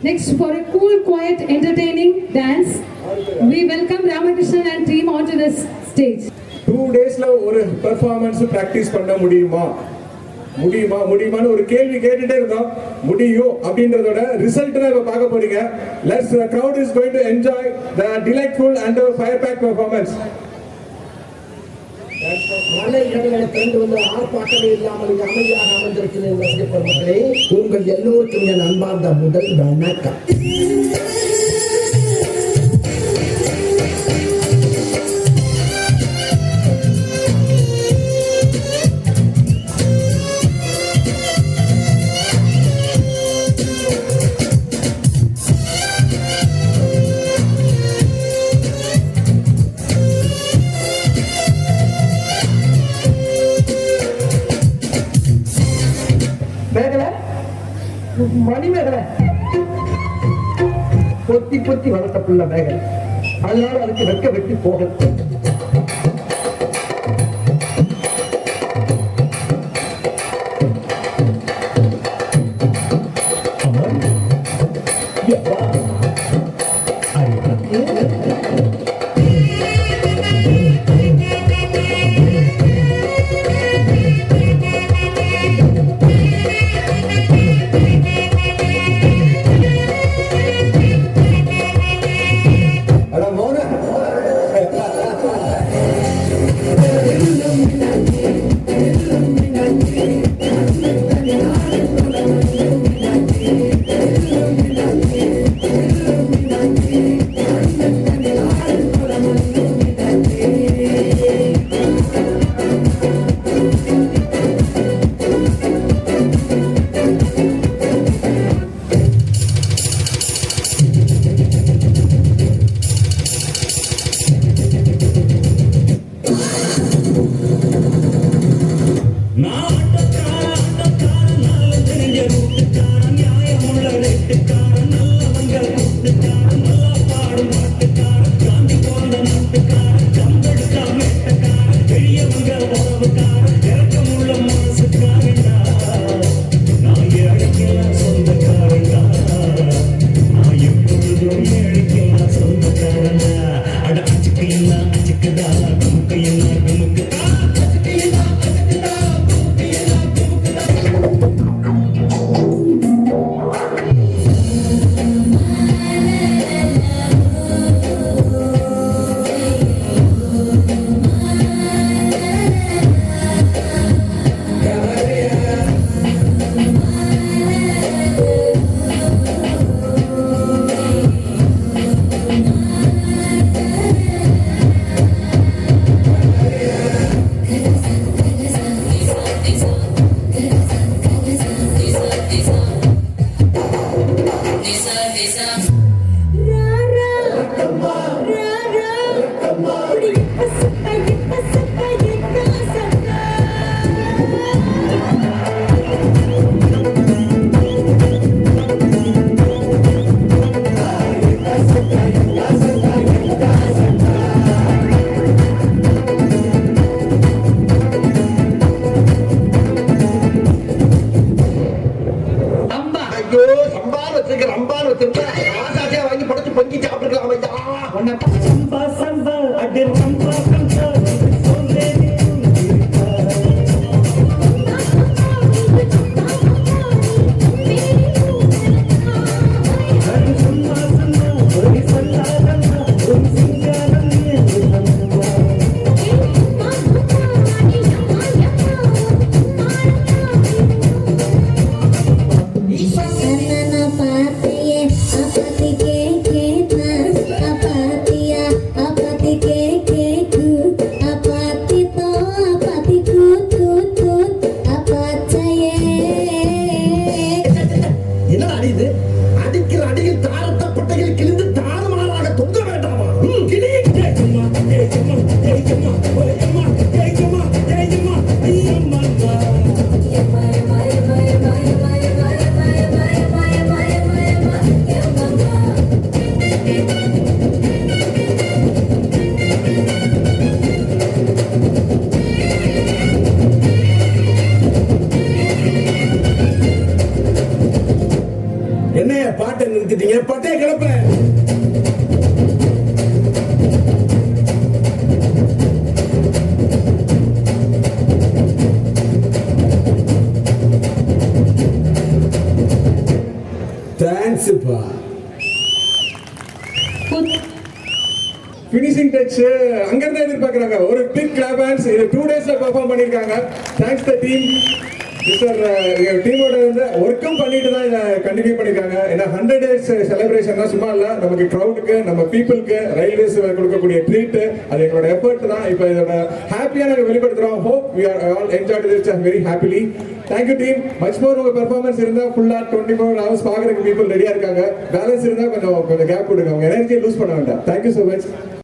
Next, for a cool, quiet, entertaining dance, we welcome Ramakrishnan and team onto this stage. 2 days ஒரு performance practice பண்ண முடியுமான்னு ஒரு கேள்வி கேட்டுட்டே இருந்தோம். முடியும் அப்படின்றதோட ரிசல்ட் தான் இப்ப பார்க்க போறீங்க. Let's the crowd is going to enjoy the delightful and fire pack performance. மலை கடலை கண்டு வந்து ஆர்ப்பாட்டமே இல்லாமல் அமைதியாக அமர்ந்திருக்கிற ரசிகர்களே, உங்கள் எல்லோருக்கும் என் அன்பார்ந்த முதல் வணக்கம். மணிமேகலை பொத்தி வளர்த்த புள்ள மேகலை, அதனால அதுக்கு வெட்டி போக இங்க பட்டே கிளப்பு. தேங்க்ஸ்ப்பா. ஃபினிஷிங் டச் அங்க இருந்து எதிர்பார்க்கறாங்க. ஒரு பிக் கிளாப் ஹேண்ட்ஸ். இது 2 டேஸ்ல பெர்ஃபார்ம் பண்ணிருக்காங்க. Thanks the team. மிஸ்டர் டீமோட வந்து ஒர்க்கும் பண்ணிட்டு தான் இதை கண்டினியூ பண்ணிருக்காங்க. ஏன்னா 100 டேஸ் செலிப்ரேஷன் தான் சும்மா இல்ல. நமக்கு க்ரௌடுக்கு, நம்ம பீப்புளுக்கு, ரயில்வேஸ் கொடுக்கக்கூடிய ட்ரீட், அது எங்களோட எஃபர்ட் தான். இப்போ இதோட ஹாப்பியா நாங்க வெளிப்படுத்துறோம். Hope we are all enjoyed this very happily. Thank you team. Much more உங்க பெர்ஃபார்மன்ஸ் இருந்தா ஃபுல்லா 24 hours பாக்குறதுக்கு பீப்புள் ரெடியா இருக்காங்க. பேலன்ஸ் இருந்தா கொஞ்சம் கேப் கொடுங்க. உங்க எனர்ஜியை லூஸ் பண்ண வேண்டாம். Thank you so much.